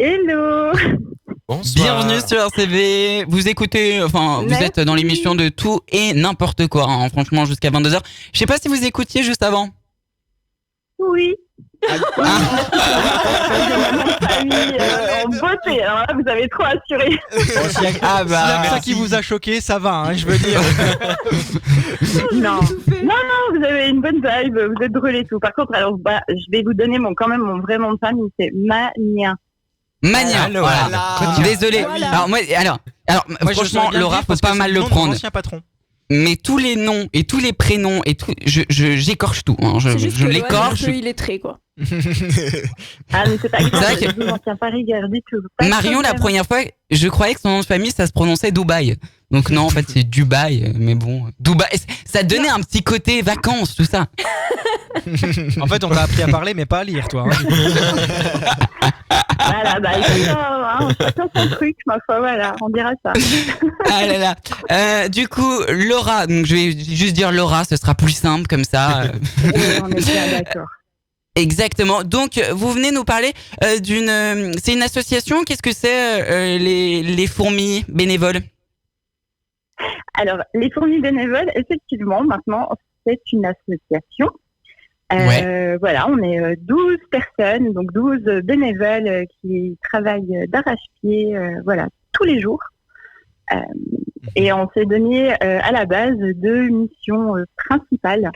Hello. Bonsoir. Bienvenue sur RCV. Vous écoutez, vous Merci. êtes dans l'émission de tout et n'importe quoi, hein, franchement, jusqu'à 22h. Je sais pas si vous écoutiez juste avant. Oui. Ah. En beauté, alors là, vous avez trop assuré. Ah bah, S'il y a ça merci. qui vous a choqué, ça va, hein, je veux dire. Non. Non, vous avez une bonne vibe, vous êtes drôle et tout. Par contre, alors, je vais vous donner quand même mon vrai nom de famille, c'est Mania. Mania. Alors, Voilà. voilà. Désolé. Voilà. Alors moi, Moi, je franchement, saurais bien Laura, dire faut parce pas que mal c'est le nom de mon prendre. ancien patron. Mais tous les noms et tous les prénoms et tout, j'écorche tout. Hein. C'est juste Je que l'écorche. il est très quoi. Ah, mais c'est pas C'est grave, vrai que- je vous en tiens pas rigueur du tout. Pas de Marion, la problème. première fois, je croyais que son nom de famille, ça se prononçait Dubaï. Donc non, en fait, c'est Dubaï. Mais bon, Dubaï, ça donnait un petit côté vacances, tout ça. En fait, on t'a appris à parler, mais pas à lire, toi. Hein. Voilà, chacun son truc, ma foi, voilà, on dira ça. Ah là là. Du coup, Laura, donc je vais juste dire Laura, ce sera plus simple comme ça. Oui, on est bien d'accord. Exactement. Donc, vous venez nous parler c'est une association. Qu'est-ce que c'est les fourmis bénévoles? Alors, les fourmis bénévoles, effectivement, maintenant, c'est une association. Voilà, on est 12 personnes, donc 12 bénévoles qui travaillent d'arrache-pied, voilà, tous les jours. Et on s'est donné à la base deux missions principales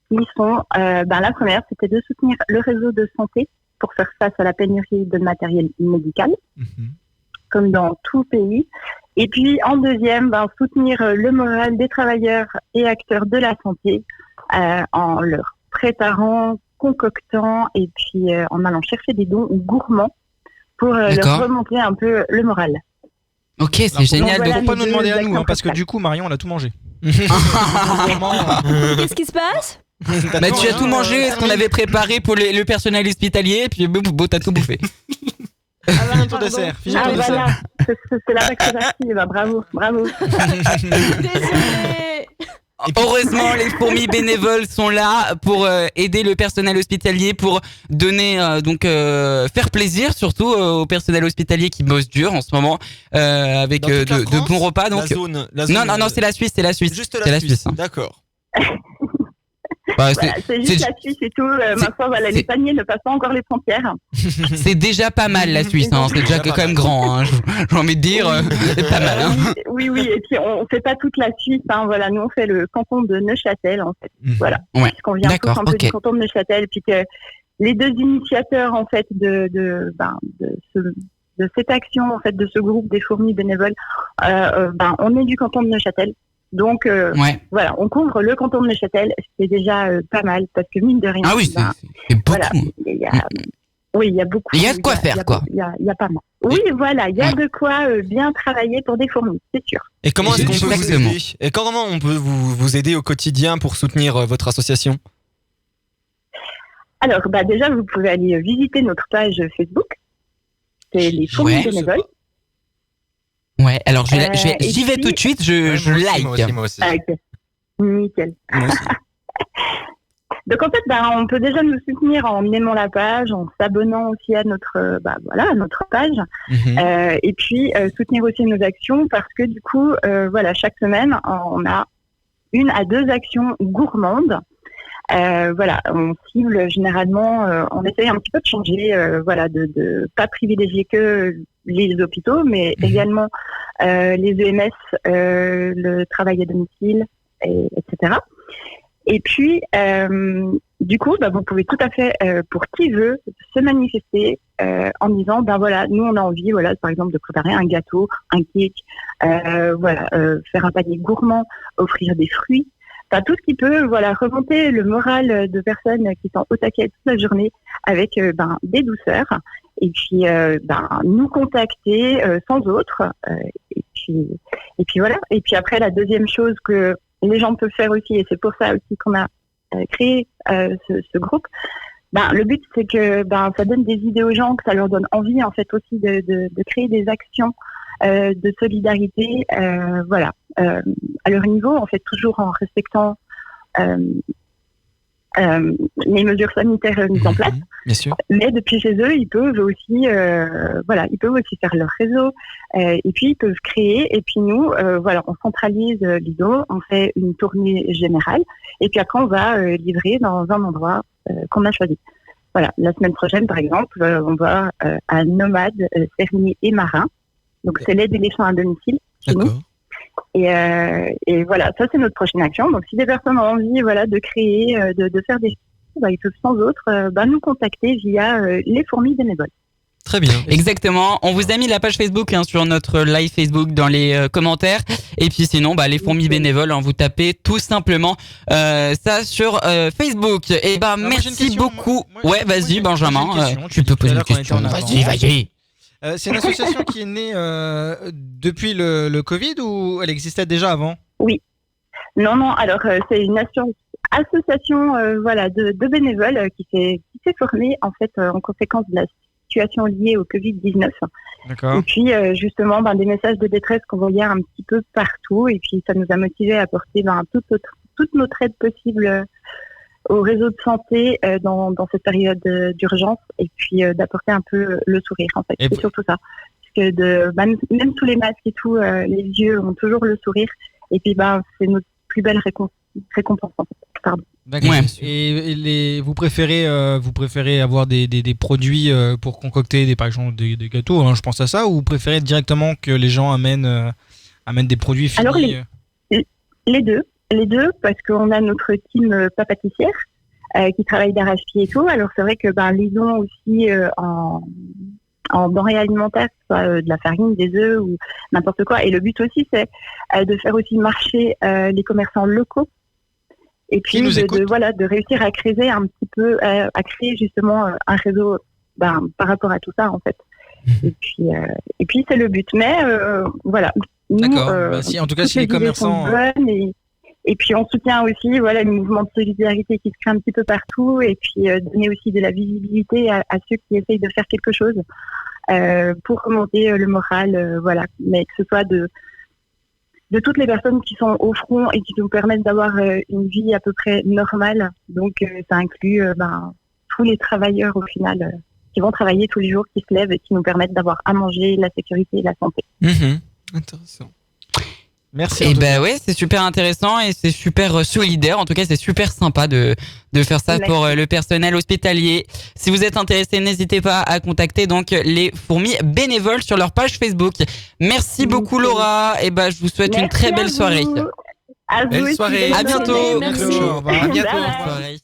qui sont, la première, c'était de soutenir le réseau de santé pour faire face à la pénurie de matériel médical, comme dans tout pays. Et puis, en deuxième, soutenir le moral des travailleurs et acteurs de la santé en leur préparant, concoctant et puis en allant chercher des dons gourmands pour leur remonter un peu le moral. Ok, c'est Alors, génial. voilà, Faut pas nous les demander deux à nous, hein, acteurs parce que principaux. du coup, Marion, on a tout mangé. Qu'est-ce qui se passe? Bah, tu as tout mangé, ce qu'on avait préparé pour le personnel hospitalier, et puis t'as tout bouffé. Finis ton dessert. Finis Ah ton dessert. voilà, c'est là-bas que c'est parti. Bravo. Désolée. Heureusement, les fourmis bénévoles sont là pour aider le personnel hospitalier, pour donner faire plaisir surtout au personnel hospitalier qui bosse dur en ce moment avec Dans toute la de France, bons repas. La Donc zone, non, c'est la Suisse, Juste c'est la Suisse. hein. D'accord. Bah, Voilà, c'est juste la Suisse et tout. Ma foi, voilà, les paniers ne passent pas encore les frontières. c'est déjà pas mal la Suisse, hein. C'est déjà Déjà quand pas même mal. grand. Hein. J'ai envie de dire, c'est pas mal. Hein. Oui. Et puis on fait pas toute la Suisse. Hein, voilà, nous on fait le canton de Neuchâtel en fait. Voilà. Ouais. Parce qu'on vient tous D'accord, un peu ok. du canton de Neuchâtel, puis que les deux initiateurs en fait de cette action en fait de ce groupe des fourmis bénévoles, on est du canton de Neuchâtel. Donc voilà, on couvre le canton de Neuchâtel, c'est déjà pas mal parce que mine de rien. Ah oui, c'est beaucoup. Voilà, il y a beaucoup. Il y a de quoi faire, quoi. Il y a pas mal. Oui, voilà, il y a de quoi bien travailler pour des fourmis, c'est sûr. Et comment est-ce qu'on peut vous Exactement. aider? Et comment on peut vous aider au quotidien pour soutenir votre association? Alors, déjà, vous pouvez aller visiter notre page Facebook. C'est les fourmis bénévoles. Ouais, alors j'y et vais puis- tout de suite, je like. Moi aussi. Ah, ok. Nickel. Moi aussi. Donc, en fait, on peut déjà nous soutenir en aimant la page, en s'abonnant aussi à notre, à notre page. Et puis, soutenir aussi nos actions parce que, du coup, chaque semaine, on a 1 à 2 actions gourmandes. On cible généralement, on essaye un petit peu de changer, de pas privilégier que les hôpitaux, mais également les EMS, le travail à domicile, etc. Et puis, du coup, vous pouvez tout à fait, pour qui veut, se manifester en disant, nous on a envie, par exemple, de préparer un gâteau, un cake, faire un panier gourmand, offrir des fruits. Enfin, tout ce qui peut remonter le moral de personnes qui sont au taquet toute la journée avec des douceurs et puis nous contacter sans autre et puis voilà. Et puis après, la deuxième chose que les gens peuvent faire aussi, et c'est pour ça aussi qu'on a créé ce groupe, le but c'est que ça donne des idées aux gens, que ça leur donne envie en fait aussi de créer des actions de solidarité, à leur niveau, en fait, toujours en respectant les mesures sanitaires mises en place. Bien sûr. Mais depuis chez eux, ils peuvent aussi, ils peuvent aussi faire leur réseau. Et puis ils peuvent créer. Et puis nous, on centralise l'ISO, on fait une tournée générale. Et puis après, on va livrer dans un endroit qu'on a choisi. Voilà, la semaine prochaine, par exemple, on va à Nomade, Fermier et Marin. Donc c'est l'aide et les soins à domicile chez nous. Et voilà, ça c'est notre prochaine action. Donc si des personnes ont envie, de créer, de faire des choses, ils peuvent sans autre nous contacter via les fourmis bénévoles. Très bien. Exactement. On vous a mis la page Facebook sur notre live Facebook dans les commentaires. Et puis sinon, les fourmis bénévoles, vous tapez tout simplement ça sur Facebook. Et merci beaucoup. Vas-y Benjamin, tu peux poser une question. Vas-y. C'est une association qui est née depuis le Covid ou elle existait déjà avant ? Oui. Non. Alors c'est une association de bénévoles qui s'est formée en fait en conséquence de la situation liée au Covid-19. D'accord. Et puis justement des messages de détresse qu'on voyait un petit peu partout et puis ça nous a motivés à apporter toute notre aide possible au réseau de santé dans cette période d'urgence et puis d'apporter un peu le sourire en fait. C'est surtout ça. Parce que même sous les masques et tout, les yeux ont toujours le sourire et puis c'est notre plus belle récompense en fait. Pardon. D'accord. Ouais. Et vous préférez avoir des produits pour concocter par exemple des gâteaux, je pense à ça, ou vous préférez directement que les gens amènent des produits finis? Alors les deux, parce qu'on a notre team pas pâtissière qui travaille d'arrache-pied et tout. Alors c'est vrai que l'ISO aussi en denrées alimentaires, que ce soit de la farine, des œufs ou n'importe quoi. Et le but aussi c'est de faire aussi marcher les commerçants locaux. Et puis de réussir à créer un petit peu, à créer justement un réseau par rapport à tout ça en fait. Et puis c'est le but. Mais voilà. D'accord. En tout cas, si les commerçants. Et puis on soutient aussi les mouvements de solidarité qui se créent un petit peu partout et puis donner aussi de la visibilité à ceux qui essayent de faire quelque chose pour remonter le moral, mais que ce soit de toutes les personnes qui sont au front et qui nous permettent d'avoir une vie à peu près normale. Donc ça inclut tous les travailleurs au final qui vont travailler tous les jours, qui se lèvent et qui nous permettent d'avoir à manger, la sécurité et la santé. Intéressant. Merci. Et c'est super intéressant et c'est super solidaire. En tout cas, c'est super sympa de faire ça pour le personnel hospitalier. Si vous êtes intéressé, n'hésitez pas à contacter donc les fourmis bénévoles sur leur page Facebook. Merci beaucoup Laura. Et je vous souhaite une très belle soirée. Belle soirée. À bientôt. Merci. À bientôt. Bonne soirée.